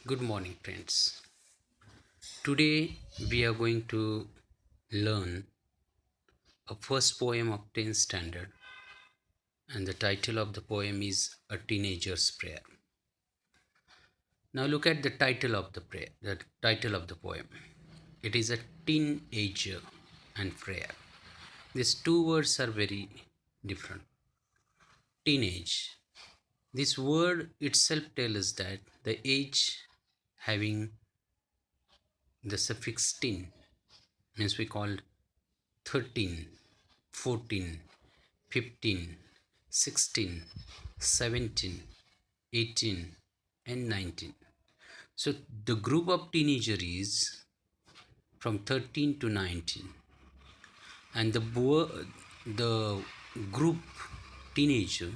Good morning, friends. Today we are going to learn a first poem of 10th standard, and the title of the poem is A Teenager's Prayer. Now look at the title of the title of the poem. It is a teenager and prayer. These two words are very different. Teenage. This word itself tells us that the age having the suffix teen means we called 13, 14, 15, 16, 17, 18, and 19. So the group of teenager is from 13 to 19, and the group teenager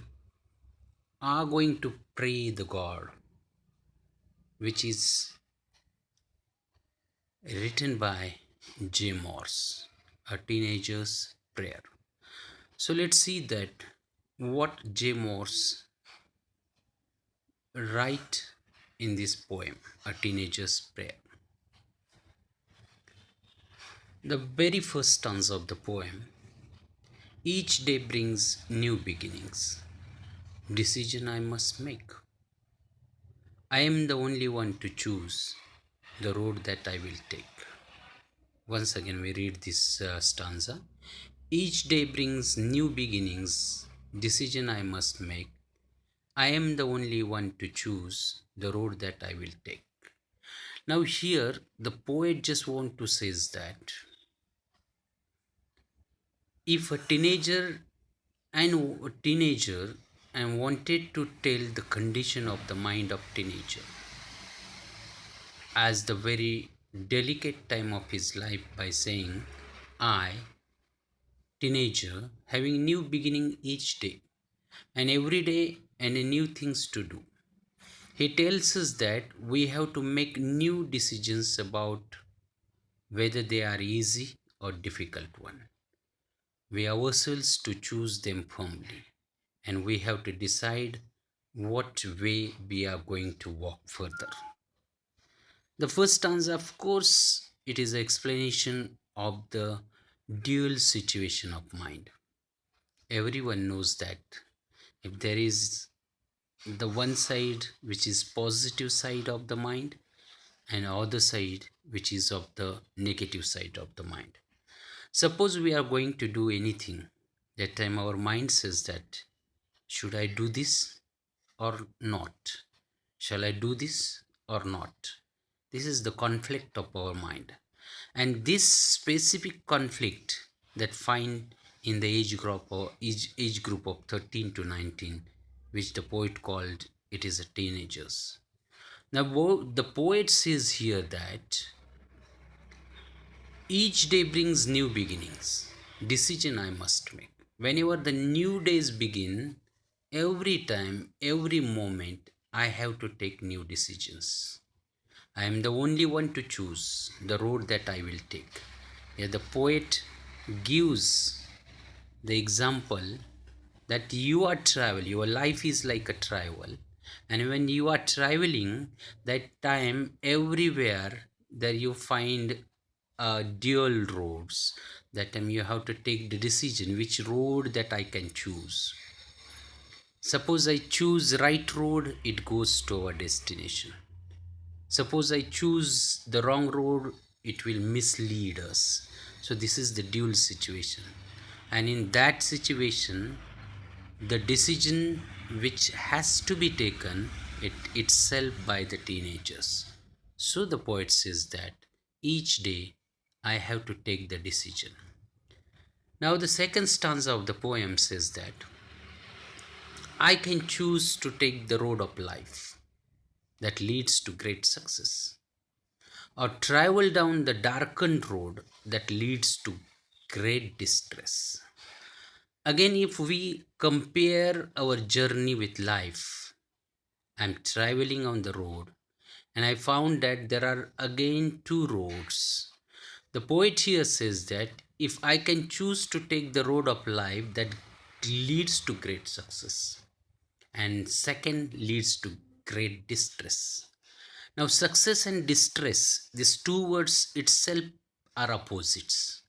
are going to pray the God, which is written by J. Morse, a teenager's prayer. So let's see that what J. Morse write in this poem, A Teenager's Prayer. The very first stanza of the poem: each day brings new beginnings. Decision I must make. I am the only one to choose the road that I will take. Once again, we read this stanza. Each day brings new beginnings. Decision I must make. I am the only one to choose the road that I will take. Now here the poet just want to says that if a teenager and wanted to tell the condition of the mind of teenager as the very delicate time of his life by saying, I, teenager, having new beginning each day and every day and a new things to do. He tells us that we have to make new decisions about whether they are easy or difficult one. We ourselves to choose them firmly, and we have to decide what way we are going to walk further. The first stanza, of course, it is an explanation of the dual situation of mind. Everyone knows that if there is the one side which is positive side of the mind and other side which is of the negative side of the mind. Suppose we are going to do anything, that time our mind says that should I do this or not? Shall I do this or not? This is the conflict of our mind. And this specific conflict that find in the age group of 13 to 19, which the poet called it is a teenagers. Now the poet says here that each day brings new beginnings. Decision I must make. Whenever the new days begin, every time, every moment, I have to take new decisions. I am the only one to choose the road that I will take. Here the poet gives the example that you are travel, your life is like a travel, and when you are traveling, that time everywhere there you find dual roads. That time you have to take the decision which road that I can choose. Suppose I choose right road, it goes to our destination. Suppose I choose the wrong road, it will mislead us. So this is the dual situation, and in that situation the decision which has to be taken itself by the teenagers. So the poet says that each day I have to take the decision. Now the second stanza of the poem says that I can choose to take the road of life that leads to great success, or travel down the darkened road that leads to great distress. Again, if we compare our journey with life, I'm traveling on the road and I found that there are again two roads. The poet here says that if I can choose to take the road of life that leads to great success, and second leads to great distress. Now, success and distress, these two words itself are opposites.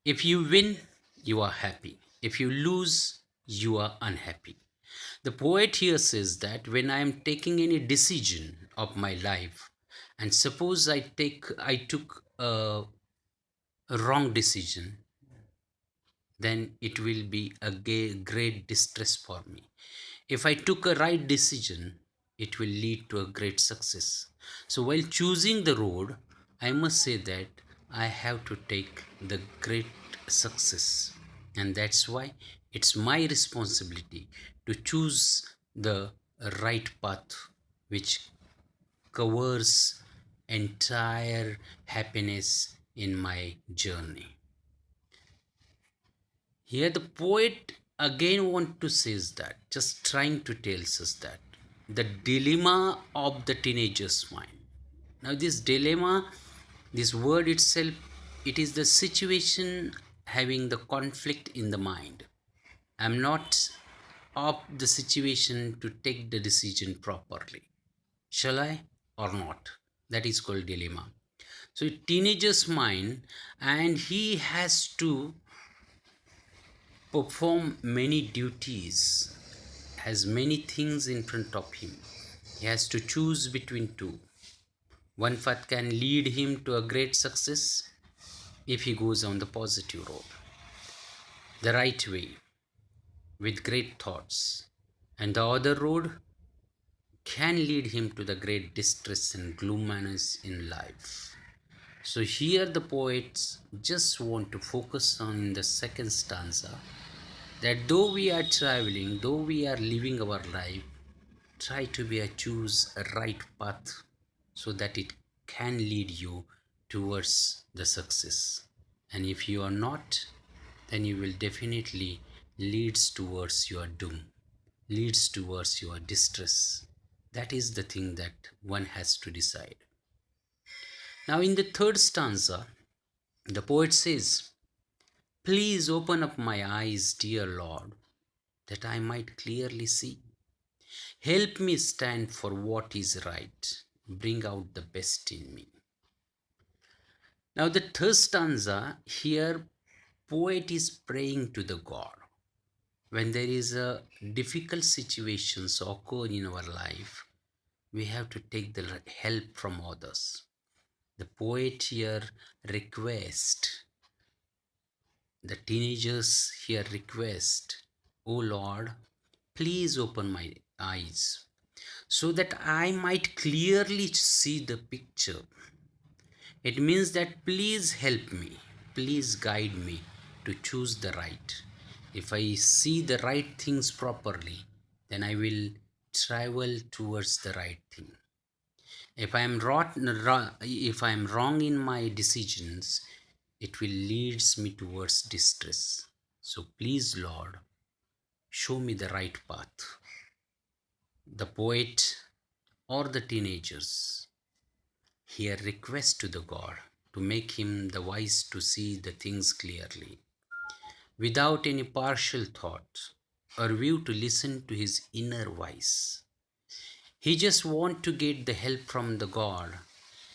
If you win, you are happy. If you lose, you are unhappy. The poet here says that when I am taking any decision of my life, and suppose I took a wrong decision, then it will be a great distress for me. If I took a right decision, it will lead to a great success. So while choosing the road, I must say that I have to take the great success. And that's why it's my responsibility to choose the right path which covers entire happiness in my journey. Here the poet again want to says that, just trying to tell us that the dilemma of the teenager's mind. Now this dilemma, this word itself, it is the situation having the conflict in the mind. I'm not of the situation to take the decision properly. Shall I or not? That is called dilemma. So teenager's mind, and he has to perform many duties, has many things in front of him. He has to choose between two. One path can lead him to a great success if he goes on the positive road, the right way, with great thoughts. And the other road can lead him to the great distress and gloominess in life. So here the poets just want to focus on in the second stanza that though we are traveling, though we are living our life, try to be a choose a right path so that it can lead you towards the success. And if you are not, then you will definitely leads towards your doom, leads towards your distress. That is the thing that one has to decide. Now in the third stanza, the poet says, please open up my eyes, dear Lord, that I might clearly see. Help me stand for what is right. Bring out the best in me. Now the third stanza here, poet is praying to the God. When there is a difficult situations occur in our life, we have to take the help from others. The poet here request, the teenagers here request, O Lord, please open my eyes so that I might clearly see the picture. It means that please help me, please guide me to choose the right. If I see the right things properly, then I will travel towards the right thing. If I am if I am wrong in my decisions, it will leads me towards distress. So please, Lord, show me the right path. The poet or the teenagers here request to the God to make him the wise to see the things clearly, without any partial thought or view to listen to his inner voice. He just want to get the help from the God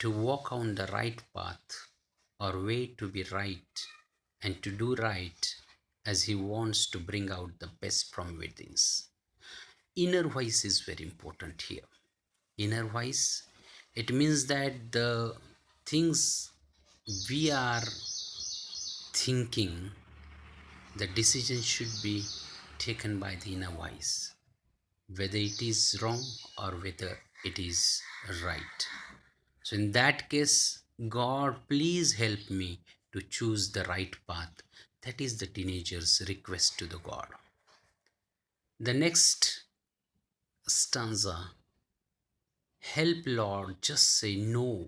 to walk on the right path or way to be right and to do right as he wants to bring out the best from within. Inner voice is very important here. Inner voice, it means that the things we are thinking, the decision should be taken by the inner voice, whether it is wrong or whether it is right. So in that case, God, please help me to choose the right path. That is the teenager's request to the God. The next stanza, help Lord, just say no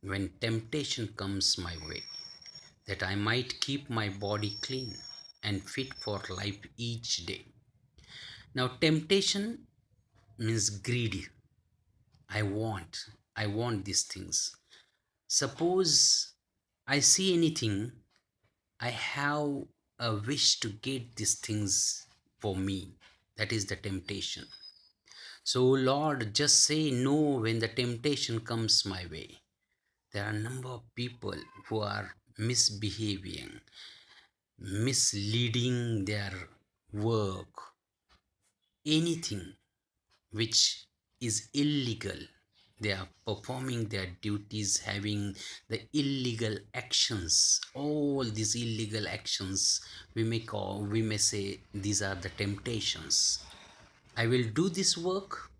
when temptation comes my way, that I might keep my body clean and fit for life each day. Now, temptation means greedy. I want these things. Suppose I see anything, I have a wish to get these things for me. That is the temptation. So Lord, just say no when the temptation comes my way. There are a number of people who are misbehaving, misleading their work, anything which is illegal. They are performing their duties, having the illegal actions. All these illegal actions, we may say these are the temptations. I will do this work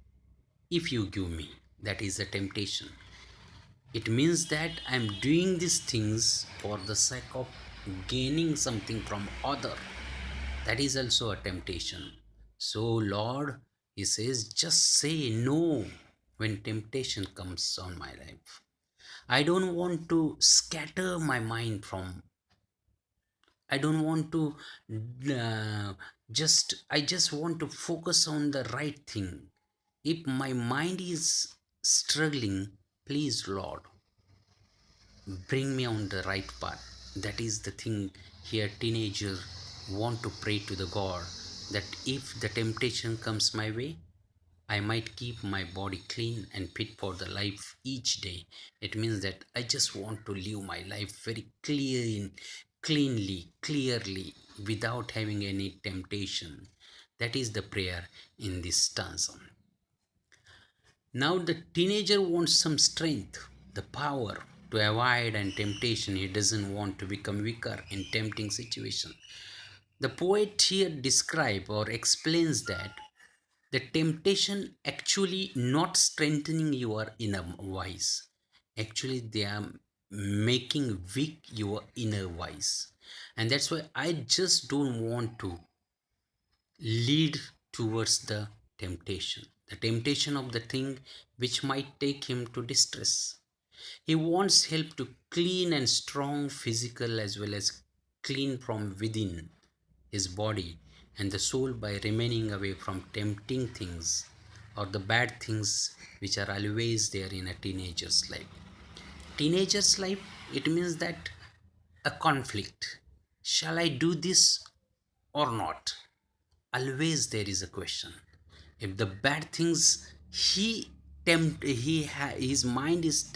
if you give me. That is a temptation. It means that I'm doing these things for the sake of gaining something from other. That is also a temptation. So Lord, he says, just say no when temptation comes on my life. I don't want to scatter my mind from, I don't want to I just want to focus on the right thing. If my mind is struggling, please Lord, bring me on the right path. That is the thing here. Teenagers want to pray to the God that if the temptation comes my way, I might keep my body clean and fit for the life each day. It means that I just want to live my life very cleanly, clearly, without having any temptation. That is the prayer in this stanza. Now the teenager wants some strength, the power to avoid and temptation. He doesn't want to become weaker in tempting situation. The poet here describes or explains that the temptation actually not strengthening your inner voice. Actually, they are making weak your inner voice. And that's why I just don't want to lead towards the temptation of the thing which might take him to distress. He wants help to clean and strong physical as well as clean from within his body and the soul by remaining away from tempting things or the bad things which are always there in a teenager's life. Teenager's life, it means that a conflict. Shall I do this or not? Always there is a question. If the bad things his mind is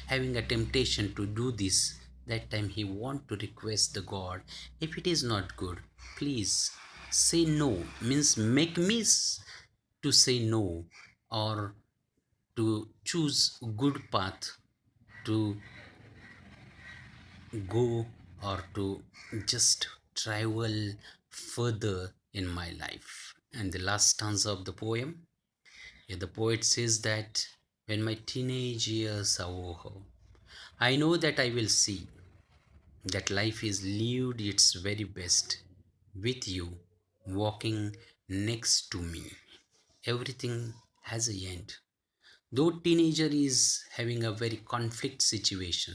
having a temptation to do this, that time he want to request the God, if it is not good, please say no. Means make me to say no, or to choose good path to go, or to just travel further in my life. And the last stanza of the poem, here the poet says that when my teenage years are over, I know that I will see that life is lived its very best with you walking next to me. Everything has a end. Though teenager is having a very conflict situation,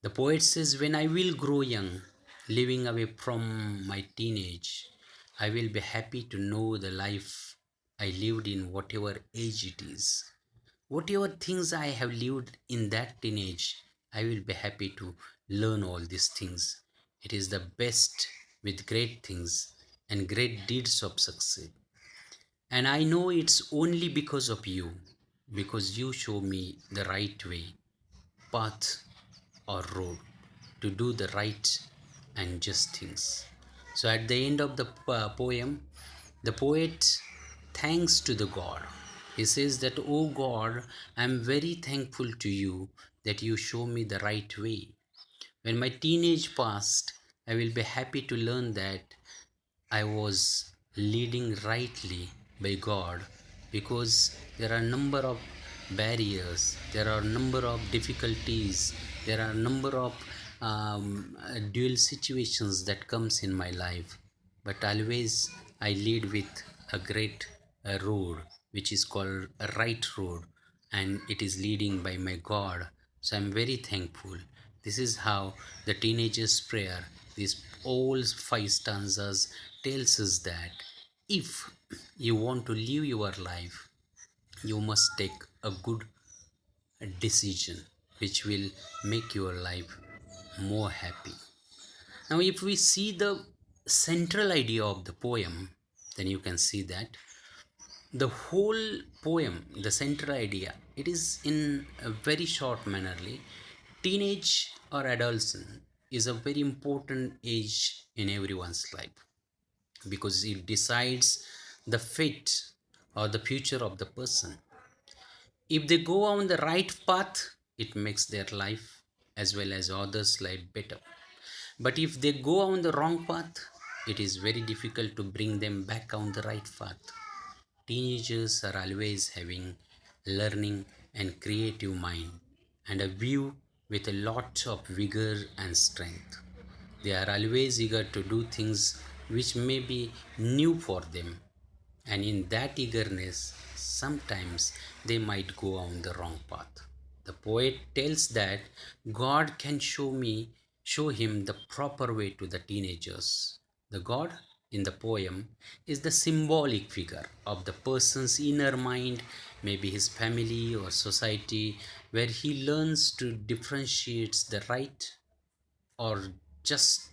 the poet says, when I will grow young, living away from my teenage, I will be happy to know the life I lived in whatever age it is. Whatever things I have lived in that teenage, I will be happy to learn all these things. It is the best with great things and great deeds of success. And I know it's only because of you, because you show me the right way, path, or road to do the right and just things. So at the end of the poem, the poet thanks to the God. He says that, oh God, I am very thankful to you that you show me the right way. When my teenage passed, I will be happy to learn that I was leading rightly by God, because there are a number of barriers, there are a number of difficulties, there are a number of dual situations that comes in my life, but always I lead with a great road which is called a right road, and it is leading by my God. So I'm very thankful. This is how the teenager's prayer, these all five stanzas, tells us that if you want to live your life, you must take a good decision which will make your life more happy. Now, if we see the central idea of the poem, then you can see that The whole poem, the central idea, it is in a very short mannerly. Teenage or adolescent is a very important age in everyone's life because it decides the fate or the future of the person. If they go on the right path, it makes their life as well as others' life better. But if they go on the wrong path, it is very difficult to bring them back on the right path. Teenagers are always having learning and creative mind and a view with a lot of vigor and strength. They are always eager to do things which may be new for them, and in that eagerness, sometimes they might go on the wrong path. The poet tells that God can show him the proper way to the teenagers. The God in the poem is the symbolic figure of the person's inner mind, maybe his family or society, where he learns to differentiate the right or just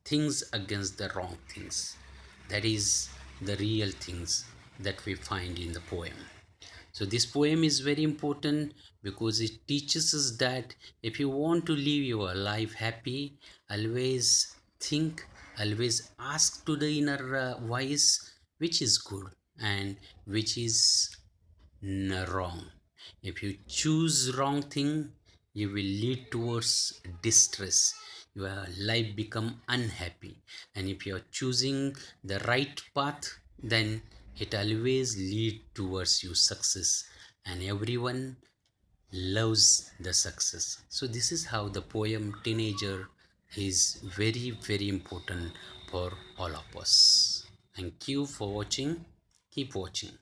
things against the wrong things. That is the real things that we find in the poem. So, this poem is very important because it teaches us that if you want to live your life happy, always think, always ask to the inner voice which is good and which is wrong. If you choose wrong thing, you will lead towards distress. Your life become unhappy. And if you are choosing the right path, then it always lead towards you success. And everyone loves the success. So this is how the poem Teenager is very, very important for all of us. Thank you for watching. Keep watching.